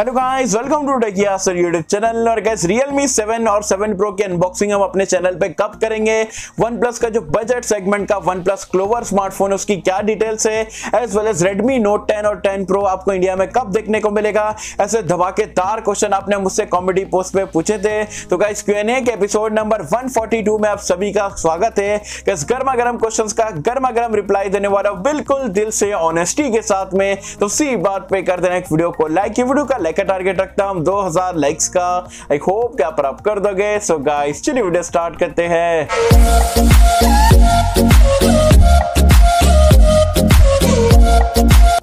Hello guys, welcome to techy Yasar YouTube channel. और guys Realme 7 और 7 Pro की unboxing हम अपने चैनल पे कब करेंगे, OnePlus का जो बजट सेगमेंट का OnePlus Clover स्मार्टफोन उसकी क्या डिटेल्स है, as well as Redmi Note 10 और 10 Pro आपको इंडिया में कब देखने को मिलेगा। ऐसे धमाकेदार क्वेश्चन आपने मुझसे कॉमेडी पोस्ट पे पूछे थे। तो गाइस Q&A के एपिसोड नंबर 142 में आप सभी का स्वागत है। गाइस गर्मा गर्म क्वेश्चंस का गर्मा गर्म रिप्लाई देने वाला बिल्कुल दिल से ऑनेस्टी के साथ में। तो सी बात पे कर देना एक वीडियो को लाइक। ये वीडियो का लाइक का टारगेट रखता हूं 2000 लाइक्स का। आई होप कि आप प्राप्त कर दोगे। सो गाइस चलिए वीडियो स्टार्ट करते हैं।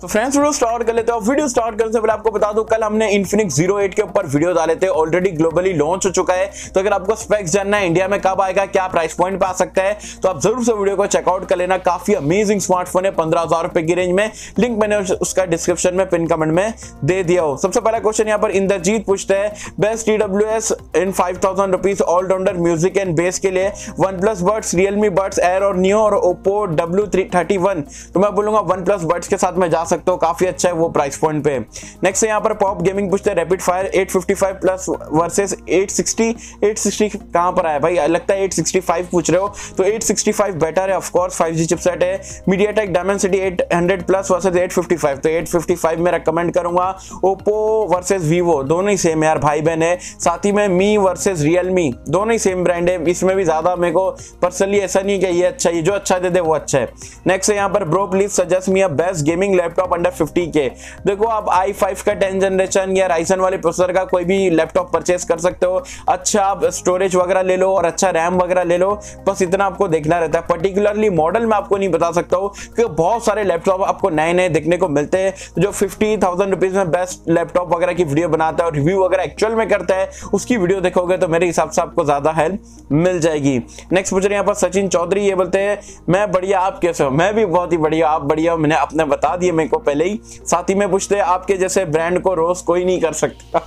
तो फ्रेंड्स वीडियो स्टार्ट कर लेते हैं। वीडियो स्टार्ट करने से पहले आपको बता दूं, कल हमने Infinix 08 के ऊपर वीडियो डाले थे, ऑलरेडी ग्लोबली लॉन्च हो चुका है। तो अगर आपको स्पेक्स जानना है, इंडिया में कब आएगा, क्या प्राइस पॉइंट पे आ सकता है, तो आप जरूर से वीडियो को चेकआउट कर लेना। काफी अमेजिंग स्मार्टफोन है 15,000 रुपए की रेंज में। लिंक मैंने उसका डिस्क्रिप्शन में पिन कमेंट में दे दिया हो। सबसे पहला क्वेश्चन यहाँ पर इंद्रजीत पूछते हैं, best TWS in 5000 rupees allrounder music and bass के लिए OnePlus buds, Realme buds air और नियो और Oppo W31। तो मैं बोलूंगा OnePlus बड्स के साथ में जा सकते हो, काफी अच्छा है वो प्राइस पॉइंट पे। नेक्स्ट यहाँ पर पॉप गेमिंग पूछते हैं, रैपिड फायर 855 प्लस वर्सेस 860 कहां पर आया भाई, लगता है 865 पूछ रहे हो। तो 865 बेटर है, ऑफ कोर्स 5G चिपसेट है। मीडियाटेक डायमेंसिटी 800 प्लस वर्सेस 855, तो 855 में रेकमेंड करूंगा। ओप्पो वर्सेस वीवो दोनों ही सेम यार, भाई बहन है। साथ ही में मी वर्सेस रियलमी दोनों ही सेम ब्रांड है। इसमें भी ज्यादा मेरे को पर्सनली ऐसा नहीं कि ये अच्छा, ये जो अच्छा दे दे वो अच्छा है। नेक्स्ट यहाँ पर bro please suggest me a best gaming laptop under 50K। देखो आप i5 का 10 जनरेशन या राइजन वाले प्रोसेसर का कोई भी लैपटॉप परचेस कर सकते हो। अच्छा आप स्टोरेज वगैरह ले लो और अच्छा रैम वगैरह ले लो, बस इतना आपको देखना रहता है। पर्टिकुलरली मॉडल में आपको नहीं बता सकता हूँ, क्योंकि बहुत सारे लैपटॉप आपको नए नए देखने को मिलते हैं। जो 50,000 रुपीज में बेस्ट लैपटॉप वगैरह की वीडियो बनाता है और रिव्यू वगैरह एक्चुअल में करता है, उसकी वीडियो देखोगे तो मेरे हिसाब से आपको ज्यादा हेल्प मिल जाएगी। नेक्स्ट पूछ रहे हैं यहाँ पर सचिन चौधरी, ये बोलते हैं मैं बढ़िया, आप कैसे हो? मैं भी बहुत ही बढ़िया, आप बढ़िया, मैंने आपने बता दिया मेरे को पहले ही। साथ ही में पूछते हैं, आपके जैसे ब्रांड को रोस्ट कोई नहीं कर सकता।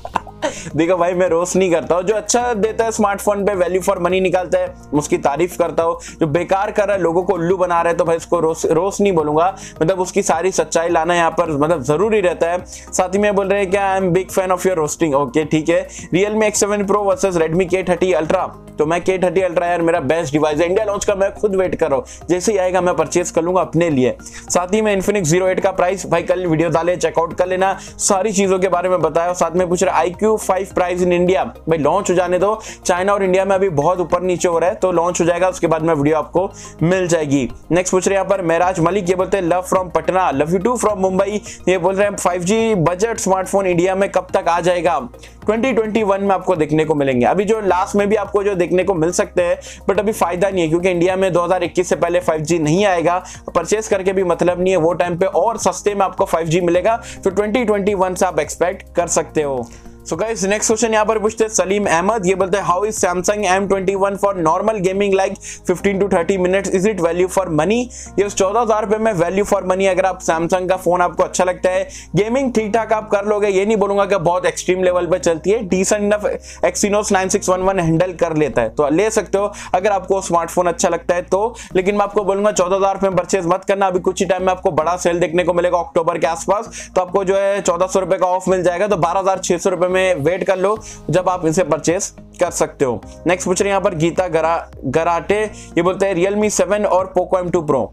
देखो भाई मैं रोस्ट नहीं करता हूँ, जो अच्छा देता है स्मार्टफोन पे वैल्यू फॉर मनी निकालता है उसकी तारीफ करता हूँ। जो बेकार कर रहा है, लोगों को उल्लू बना रहा है, तो भाई उसको रोस्ट नहीं बोलूंगा। मतलब उसकी सारी सच्चाई लाना यहाँ पर मतलब जरूरी रहता है। साथ ही में बोल रहे हैं क्या, I am big fan of your roasting. Okay ठीक है। Realme X7 Pro versus Redmi K30 Ultra। तो मैं K30 Ultra यार मेरा बेस्ट डिवाइस है, इंडिया लॉन्च का मैं खुद वेट कर रहा हूँ, जैसे ही आएगा मैं परचेस कर लूंगा अपने लिए। साथ ही में Infinix 08 का प्राइस भाई कल वीडियो डाले, चेकआउट कर लेना, सारी चीजों के बारे में बताया। साथ में पूछ रहे iQ5 प्राइस इन इंडिया, भाई लॉन्च हो जाने दो। चाइना और इंडिया में अभी बहुत ऊपर नीचे हो रहा है, तो लॉन्च हो जाएगा उसके बाद में वीडियो आपको मिल जाएगी। नेक्स्ट पूछ रहे हैं यहाँ पर महराज मलिक, ये बोलते हैं love from Patna, love you too from Mumbai. ये बोल रहे हैं 5G बजट स्मार्टफोन इंडिया में कब तक आ जाएगा? 2021 में आपको देखने को मिलेंगे। अभी जो लास्ट में भी आपको जो देखने को मिल सकते हैं, बट अभी फायदा नहीं है, क्योंकि इंडिया में 2021 से पहले 5G नहीं आएगा। परचेस करके भी मतलब नहीं है, वो टाइम पे और सस्ते में आपको 5G मिलेगा। तो 2021 से आप एक्सपेक्ट कर सकते हो। सो गाइस नेक्स्ट क्वेश्चन यहाँ पर पूछते हैं सलीम अहमद, ये बोलते हैं how is Samsung M21 for normal gaming like 15 to 30 minutes, is it value for money? ये 14,000 रुपए में वैल्यू फॉर मनी। अगर आप सैमसंग का फोन आपको अच्छा लगता है, गेमिंग ठीक ठाक आप कर लोगे, ये नहीं बोलूंगा कि बहुत एक्सट्रीम लेवल पे चलती है, डिसेंट इनफ एक्सिनोस 9611 हैंडल कर लेता है, तो ले सकते हो अगर आपको स्मार्टफोन अच्छा लगता है तो। लेकिन मैं आपको बोलूंगा 14,000 रुपए में परचेज मत करना। अभी कुछ ही टाइम में आपको बड़ा सेल देखने को मिलेगा अक्टूबर के आसपास, तो आपको जो है 1400 रुपए का ऑफ मिल जाएगा। तो 12,600 रुपए में वेट कर लो जब आप इसे परचेस कर सकते हो। नेक्स्ट पूछ रहे हैं यहाँ पर गीता गराटे, ये बोलते हैं Realme 7 और Poco M2 Pro।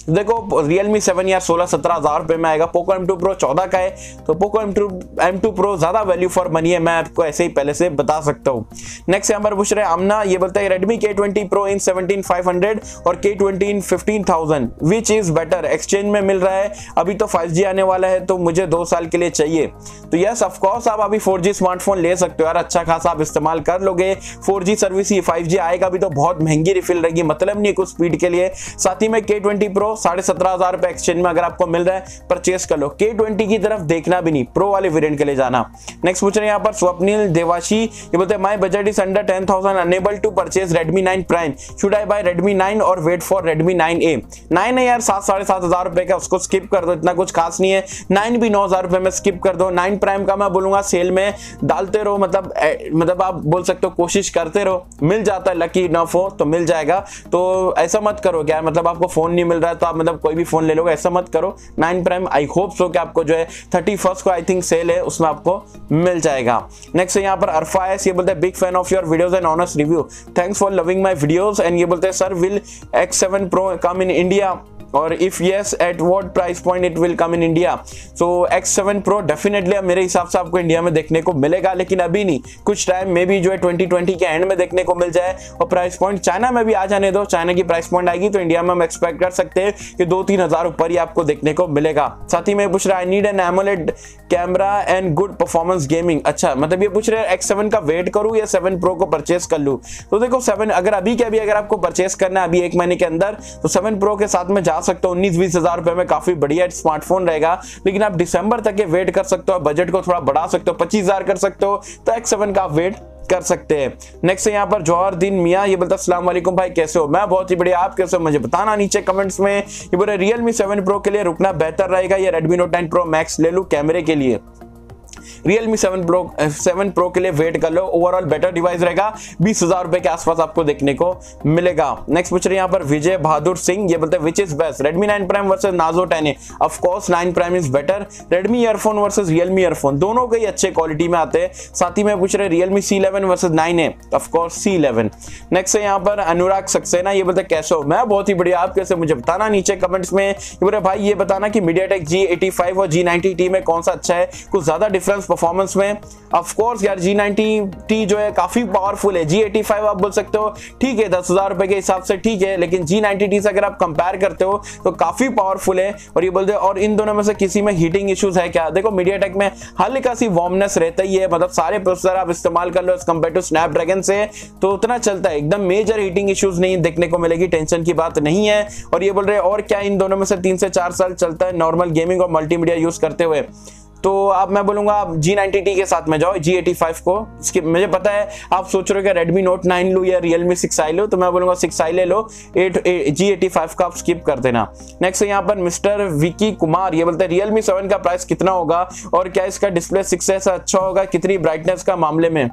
देखो Realme 7 यार 16-17 हजार रुपए में आएगा, Poco M2 Pro 14 का है, तो Poco M2 Pro ज्यादा वैल्यू फॉर मनी है, मैं आपको ऐसे ही पहले से बता सकता हूँ। नेक्स्ट यहाँ पर पूछ रहे हैं आमना, ये बोलते हैं Redmi K20 Pro इन 17,500 और K20 in 15,000 which is better? Exchange में मिल रहा है, अभी तो 5G आने वाला है, तो मुझे 2 साल के लिए चाहिए। तो यस ऑफकोर्स आप अभी 4G स्मार्टफोन ले सकते हो यार, अच्छा खासा आप इस्तेमाल कर लोगे। 4G सर्विस ही 5G आएगा अभी तो बहुत महंगी रिफिल रहेगी, मतलब नहीं कुछ स्पीड के लिए। साथ ही में K20 Pro 17,500 रुपए एक्सचेंज में अगर आपको मिल रहा है परचेस कर लो। K20 की तरफ देखना भी नहीं, प्रो वाले वेरिएंट के लिए जाना। नेक्स्ट पूछ रहे हैं यहाँ पर स्वप्निल देवाशी, ये बोलते हैं my budget is under 10,000 unable to purchase Redmi 9 Prime, should I buy Redmi 9 और वेट फॉर Redmi 9A? 9 है यार 7-7,500 रुपए का, उसको स्किप कर दो, इतना कुछ खास नहीं है। 9 भी 9,000 रुपए में स्किप कर दो। 9 Prime का मैं बोलूंगा सेल में डालते रहो, मतलब आप बोल सकते हो कोशिश करते रहो, मिल जाता है, लकी इनफ हो तो मिल जाएगा। तो ऐसा मत करो क्या मतलब आपको फोन नहीं मिल रहा है तो आप मतलब कोई भी फोन ले लोगे, ऐसा मत करो। 9 प्राइम आई होप सो कि आपको जो है 31 को आई थिंक सेल है, उसमें आपको मिल जाएगा। नेक्स्ट यहाँ पर अरफा है, ये बोलते हैं big fan of your videos and honest review, thanks for loving my videos. And ये बोलते हैं sir will X7 Pro come in India और if yes at what price point it will come in India. So X7 Pro definitely मेरे हिसाब से आपको India में देखने को मिलेगा, लेकिन अभी नहीं, कुछ टाइम में भी जो है 2020 के एंड में देखने को मिल जाए। और प्राइस पॉइंट चाइना में भी आ जाने दो, चाइना की प्राइस पॉइंट आएगी तो इंडिया में हम एक्सपेक्ट कर सकते हैं कि 2-3 हजार ऊपर ही आपको देखने को मिलेगा। साथ ही में पूछ रहा है I need an AMOLED camera and good performance gaming. अच्छा, मतलब ये पूछ रहे हैं X7 का वेट करूं या 7 Pro को परचेस कर लूं। तो देखो 7 अगर अभी के अभी अगर आपको परचेस करना है अभी 1 महीने के अंदर, तो 7 Pro के साथ में जा सकते हो। 19-20 हजार रुपए में काफी बढ़िया स्मार्टफोन रहेगा, लेकिन आप दिसंबर तक के वेट कर सकते हो, बजट को थोड़ा बढ़ा सकते हो, 25 हजार कर सकते हो, तो X7 का वेट कर सकते हैं। नेक्स्ट यहाँ पर जौहर मियाँ, ये बोलता अस्सलाम वालेकुम भाई कैसे हो, मैं बहुत ही बढ़िया, आप कैसे हो मुझे बताना नीचे कमेंट्स में। ये बोले Realme 7 Pro के लिए रुकना बेहतर रहेगा या Redmi Note 9 Pro Max ले लूं कैमरे के लिए। Realme 7 Pro के लिए वेट कर लो, ओवरऑल बेटर डिवाइस रहेगा, 20 हजार रुपए के आसपास आपको देखने को मिलेगा। नेक्स्ट पूछ रहे हैं यहाँ पर विजय बहादुर सिंह, ये बोलते हैं which is best Redmi 9 Prime versus Nazo 10A। Of course 9 Prime is better. Redmi earphone versus Realme earphone, दोनों के ही अच्छे क्वालिटी में आते हैं। साथ ही में पूछ रहे Realme C11 versus 9A, of course C11। Next है यहाँ पर अनुराग सक्सेना, ये बोलते हैं कैसे हो, मैं बहुत ही बढ़िया, आप कैसे मुझे बताना नीचे कमेंट्स में। ये बोले भाई ये बताना कि MediaTek G85 और G90T में कौन सा अच्छा है, कुछ ज्यादा डिफरेंस परफॉर्मेंस में। ऑफ कोर्स यार G90T जो है काफी पावरफुल है, G85 आप बोल सकते हो ठीक है 10 हजार रुपए के हिसाब से ठीक है, लेकिन G90T से अगर आप कंपेयर करते हो तो काफी पावरफुल है। और ये बोलते हैं और इन दोनों में से किसी में हीटिंग इश्यूज है क्या। देखो MediaTek में हल्का सी वार्मनेस रहता ही है, मतलब सारे प्रोसेसर आप इस्तेमाल कर लो एज कंपेयर टू स्नैपड्रैगन से तो उतना चलता है, एकदम मेजर हीटिंग इश्यूज नहीं देखने को मिलेगी, टेंशन की बात नहीं है। और ये बोल रहे हैं और क्या इन दोनों में से 3 से 4 साल चलता है नॉर्मल गेमिंग और मल्टीमीडिया यूज करते हुए। तो अब मैं बोलूंगा आप G90T के साथ में जाओ, G85 को इसके मुझे पता है आप सोच रहे हो कि Redmi Note 9 लूं या Realme 6i लो, तो मैं बोलूंगा 6i ले लो, G85 का आप स्किप कर देना। नेक्स्ट है यहाँ पर मिस्टर विकी कुमार, ये बोलते हैं Realme 7 का प्राइस कितना होगा और क्या इसका डिस्प्ले 6 से अच्छा होगा, कितनी ब्राइटनेस का मामले में।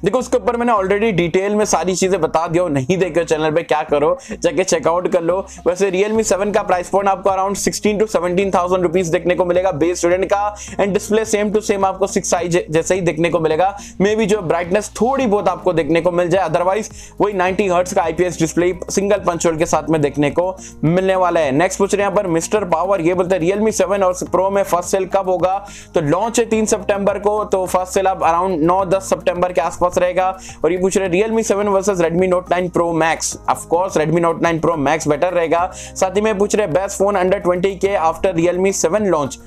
देखो उसके ऊपर मैंने ऑलरेडी डिटेल में सारी चीजें बता दिया, नहीं देखे चैनल पे क्या करो जाके चेकआउट कर लो। वैसे Realme 7 का प्राइस पॉइंट आपको अराउंड 16 to 17,000 रुपीज देखने को मिलेगा बेस स्टूडेंट का, and display same to same आपको 6i जैसे ही देखने को मिलेगा। मे भी जो ब्राइटनेस थोड़ी बहुत आपको देखने को मिल जाए, अदरवाइज वही 90 हर्ट्ज का IPS display single punch hole के साथ में देखने को मिलने वाला है। नेक्स्ट पूछ रहे हैं यहाँ पर मिस्टर पावर, ये बोलते हैं Realme 7 और Pro में फर्स्ट सेल कब होगा। तो लॉन्च है 3 सितंबर को, तो फर्स्ट सेल आप अराउंड 9-10 सितंबर के आसपास रहेगा। और ये पूछ रहे Realme 7 versus Redmi Note 9 Pro Max, of course Redmi Note 9 Pro Max better रहेगा। साथ ही में पूछ रहे best phone under 20K after Realme 7 launch,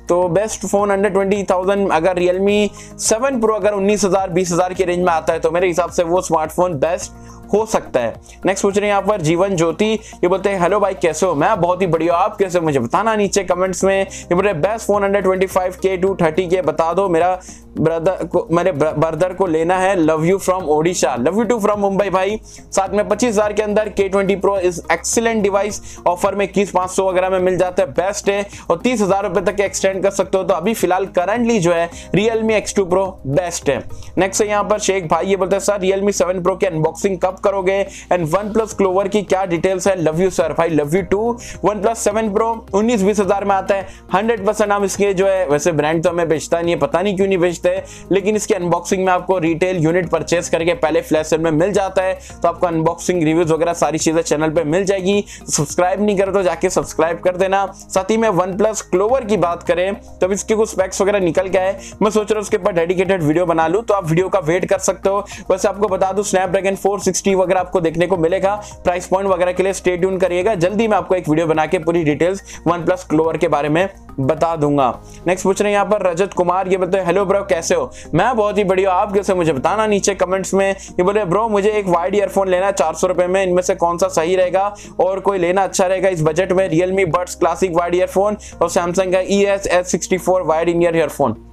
तो बेस्ट फोन अंडर 20,000 अगर Realme 7 Pro अगर 19,000 20,000 के रेंज में आता है तो मेरे हिसाब से वो स्मार्टफोन बेस्ट हो सकता है। नेक्स्ट पूछ रहे हैं यहाँ पर जीवन ज्योति, ये बोलते हैं हेलो भाई कैसे हो, मैं बहुत ही बढ़िया, आप कैसे हो मुझे बताना नीचे कमेंट्स में। ये बोल रहे best phone under 25K to 30K बता दो, मेरा मेरे ब्रदर को लेना है, love you from Odisha, love you too from Mumbai भाई। साथ में 25,000 के अंदर K20 Pro is excellent device, offer में 21,500 वगैरह में मिल जाता है, बेस्ट है और 30,000 रुपए तक एक्सटेंड कर सकते हो। तो अभी फिलहाल करंटली जो है Realme X2 Pro बेस्ट है। नेक्स्ट है यहाँ पर शेख भाई, ये बोलते हैं सर Realme 7 Pro की अनबॉक्सिंग कब करोगे एंड OnePlus Clover की क्या डिटेल्स है, लव यू सर भाई, love you too. OnePlus 7 Pro 19-20 हजार में आता है, 100% हम इसके जो है वैसे ब्रांड तो हमें बेचता नहीं है, पता नहीं क्यों नहीं बेचते, लेकिन इसकी अनबॉक्सिंग में आपको रिटेल यूनिट परचेस करके पहले फ्लैश सेल में मिल जाता है, तो आपको अनबॉक्सिंग रिव्यूज वगैरह सारी चीजें चैनल पे मिल जाएगी। सब्सक्राइब नहीं करे तो जाके सब्सक्राइब कर देना। साथ ही में OnePlus Clover की बात करें तो इसके कुछ स्पेक्स वगैरह निकल के आए, मैं सोच रहा हूँ उसके ऊपर डेडिकेटेड वीडियो बना लूं, तो आप वीडियो का वेट कर सकते हो। वैसे आपको बता दूं स्नैपड्रैगन 460 वगैरह आपको देखने को मिलेगा, प्राइस पॉइंट वगैरह के लिए स्टे ट्यून करिएगा, जल्दी मैं आपको एक वीडियो बना के पूरी डिटेल्स OnePlus Clover के बारे में बता दूंगा। नेक्स्ट पूछ रहे हैं यहाँ पर रजत कुमार, ये बोलते हैं हेलो ब्रो कैसे हो, मैं बहुत ही बढ़िया, आप कैसे मुझे बताना नीचे कमेंट्स में। ये बोले ब्रो मुझे एक वाइड ईयरफोन लेना है 400 रुपए में, इनमें से कौन सा सही रहेगा और कोई लेना अच्छा रहेगा इस बजट में, Realme Buds classic wide earphone और Samsung का ES S64 wide in year earphone.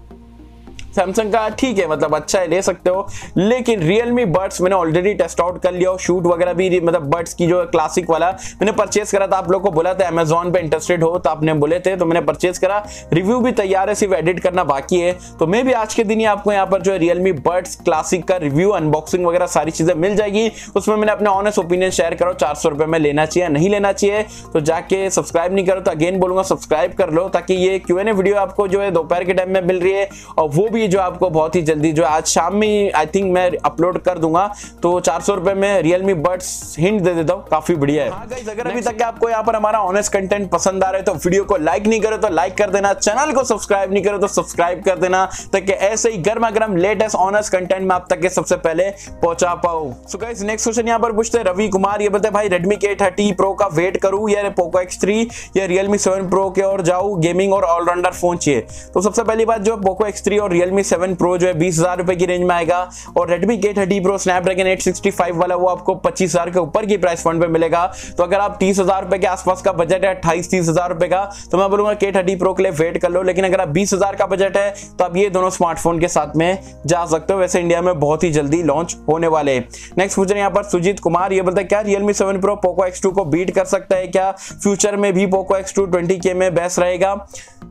Samsung का ठीक है, मतलब अच्छा है, ले सकते हो। लेकिन Realme बड्स मैंने ऑलरेडी टेस्ट आउट कर लिया, शूट वगैरह भी, मतलब बड्स की जो क्लासिक वाला मैंने परचेस करा था, आप लोग को बोला था Amazon पे इंटरेस्टेड हो तो आपने बोले थे, तो मैंने परचेस करा, रिव्यू भी तैयार है, सिर्फ एडिट करना बाकी है। तो मैं भी आज के दिन ही आपको यहाँ पर जो है Realme बड्स क्लासिक का रिव्यू, अनबॉक्सिंग वगैरह सारी चीजें मिल जाएगी। उसमें मैंने अपने ऑनेस्ट ओपिनियन शेयर करो, 400 रुपए में लेना चाहिए नहीं लेना चाहिए। तो जाके सब्सक्राइब नहीं करो तो अगेन बोलूंगा सब्सक्राइब कर लो, ताकि ये Q&A वीडियो आपको जो है दोपहर के टाइम में मिल रही है, और वो भी जो आपको बहुत ही जल्दी जो आज शाम में आई थिंक मैं अपलोड कर दूंगा। तो 400 रुपए में Realme बड्स हिंट दे देता हूँ, काफी बढ़िया है। हाँ गाइस, अगर अभी तक आपको यहाँ पर हमारा ऑनेस्ट कंटेंट पसंद आ रहा है तो वीडियो को लाइक नहीं करो तो लाइक कर देना, चैनल को सब्सक्राइब नहीं करो तो सब्सक्राइब कर देना, ताकि ऐसे ही गर्मा गर्म लेटेस्ट ऑनेस्ट कंटेंट में आप तक के सबसे पहले पहुंचा पाऊं। सो गाइस, नेक्स्ट क्वेश्चन यहाँ पर पूछते हैं रवि कुमार, ये बोलते हैं भाई Redmi K30 Pro का वेट करूं या Poco X3 या Realme 7 Pro के और जाऊं, गेमिंग और ऑलराउंडर फोन चाहिए। तो सबसे पहली बात, जो Poco X3 और Realme 7 Pro जो है 20,000 रुपए की रेंज में आएगा, और Redmi K30 Pro Snapdragon 865 वाला वो आपको 25,000 के ऊपर की प्राइस पॉइंट पे मिलेगा। तो अगर आप 30,000 रुपए के आसपास का बजट है, 28-30,000 रुपए का, तो मैं बोलूंगा K30 Pro के लिए वेट कर लो। लेकिन अगर आप 20,000 का बजट है तो आप ये दोनों स्मार्टफोन के साथ में जा सकते हो, वैसे इंडिया में बहुत ही जल्दी लॉन्च होने वाले। नेक्स्ट पूछ रहे हैं यहाँ पर सुजीत कुमार, ये बोलते हैं क्या Realme 7 Pro Poco X2 को बीट कर सकता है क्या, फ्यूचर में भी Poco X2 20K में बेस्ट रहेगा।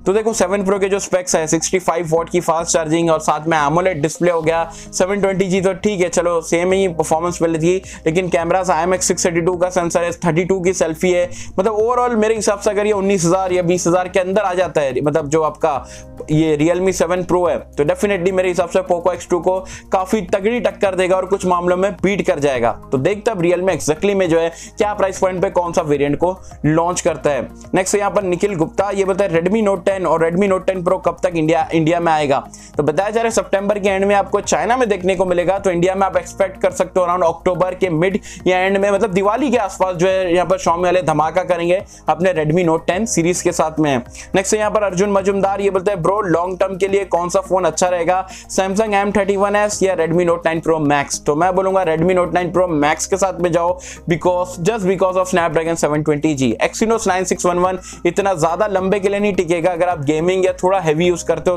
तो देखो 7 Pro के जो स्पेक्स है, 65 वॉट की फास्ट चार्जिंग और साथ में AMOLED डिस्प्ले हो गया, 720G, तो ठीक है चलो सेम ही परफॉर्मेंस मिली थी। लेकिन कैमरास IMX632 का सेंसर है, 32 की सेल्फी है, मतलब ओवरऑल मेरे हिसाब से अगर ये 19,000 या 20,000 के अंदर आ जाता है, मतलब जो आपका ये Realme 7 Pro है, तो डेफिनेटली मेरे हिसाब से Poco X2 को काफी तगड़ी टक्कर देगा और कुछ मामलों में बीट कर जाएगा। तो देखते अब Realme एक्जैक्टली में जो है क्या प्राइस पॉइंट पे कौन सा वेरिएंट को लॉन्च करता है। नेक्स्ट यहाँ पर निखिल गुप्ता, ये बताए Redmi Note 10 और Redmi Note 10 Pro कब तक इंडिया में आएगा। तो बताया जा रहा है सितंबर के एंड में आपको चाइना में देखने को मिलेगा, तो इंडिया में आप एक्सपेक्ट कर सकते हो अराउंड अक्टूबर के मिड या एंड में, मतलब दिवाली के आसपास जो है यहाँ पर Xiaomi वाले धमाका करेंगे अपने Redmi Note 10 सीरीज के साथ में। नेक्स्ट यहाँ पर अर्जुन मजुमदार, ये बोलते हैं ब्रो लॉन्ग टर्म के लिए कौन सा फोन अच्छा रहेगा, Samsung M31s या Redmi Note 9 Pro Max। तो मैं बोलूंगा Redmi Note 9 Pro Max के साथ में जाओ, just because of Snapdragon 720G। Exynos 9611 इतना ज्यादा लंबे के लिए नहीं टिकेगा, अगर आप गेमिंग या थोड़ा हैवी यूज करते हो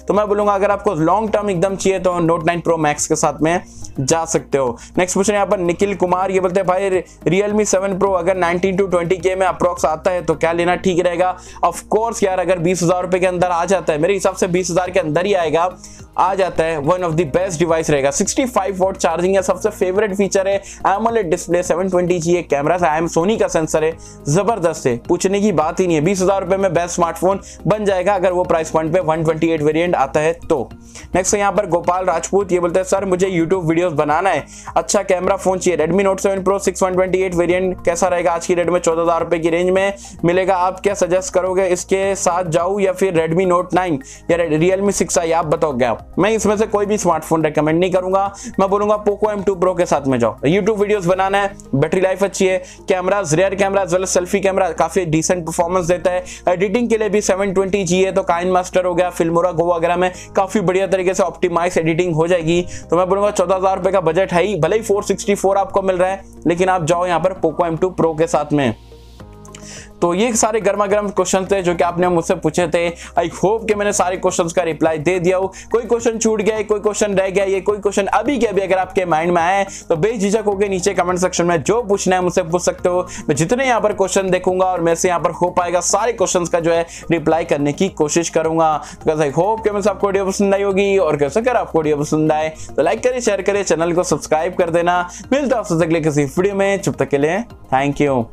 तो मैं बोलूंगा अगर आपको लॉन्ग टर्म एकदम चाहिए तो Note 9 Pro Max के साथ में जा सकते हो। नेक्स्ट क्वेश्चन यहाँ पर निखिल कुमार, ये बोलते हैं भाई Realme 7 Pro अगर 19 to 20K में अप्रोक्स आता है तो क्या लेना ठीक रहेगा। ऑफ कोर्स यार, अगर 20,000 रुपए के अंदर आ जाता है, मेरे हिसाब से 20,000 के अंदर ही आ जाता है, one of the best device रहेगा। 65 वॉट चार्जिंग है, सबसे फेवरेट फीचर है, AMOLED डिस्प्ले, 720G है, कैमरा से सोनी का सेंसर है, जबरदस्त है, पूछने की बात ही नहीं है। 20,000 रुपए में बेस्ट स्मार्टफोन बन जाएगा अगर वो प्राइस पॉइंट पे 128 वेरिएंट आता है तो। नेक्स्ट यहाँ पर गोपाल राजपूत, ये बोलते हैं सर मुझे यूट्यूब वीडियोस बनाना है, अच्छा कैमरा फोन चाहिए, Redmi Note 7 Pro 6/128 वेरिएंट कैसा रहेगा, आज की डेट में 14,000 रुपए की रेंज में मिलेगा, आप क्या सजेस्ट करोगे, इसके साथ जाऊं या फिर Redmi Note 9 या Realme 6i, आप बताओगे। आप मैं इसमें से कोई भी स्मार्टफोन रेकमेंड नहीं करूंगा, मैं बोलूंगा Poco M2 Pro के साथ में जाओ। यूट्यूब वीडियोस बनाना है, बैटरी लाइफ अच्छी है, camera rear camera as well selfie camera काफी डिसेंट परफॉर्मेंस देता है, एडिटिंग के लिए भी 720G है, तो काइन मास्टर हो गया, फिल्मोरा गो वगैरह में काफी बढ़िया तरीके से ऑप्टिमाइज एडिटिंग हो जाएगी। तो मैं बोलूंगा 14,000 रुपए का बजट है ही, भले ही 464 आपको मिल रहा है, लेकिन आप जाओ यहाँ पर Poco M2 Pro के साथ में। तो ये सारे गर्मा गर्म क्वेश्चन थे जो कि आपने मुझसे पूछे थे। आई होप कि मैंने सारे क्वेश्चंस का रिप्लाई दे दिया हो। कोई क्वेश्चन छूट गया है, कोई क्वेश्चन रह गया, ये कोई क्वेश्चन अभी के अभी अगर आपके माइंड में आए तो बेझिझक होकर नीचे कमेंट सेक्शन में जो पूछना है मुझसे पूछ सकते हो। मैं जितने यहाँ पर क्वेश्चन देखूंगा और मेरे से यहाँ पर हो पाएगा सारे क्वेश्चन का जो है रिप्लाई करने की कोशिश करूंगा। तो आई होप कि मुझे आपको वीडियो पसंद आई होगी, और कैसे अगर आपको वीडियो पसंद आए तो लाइक करें, शेयर करें, चैनल को सब्सक्राइब कर देना। मिलता है आपसे अगले किसी वीडियो में, जब तक के लिए थैंक यू।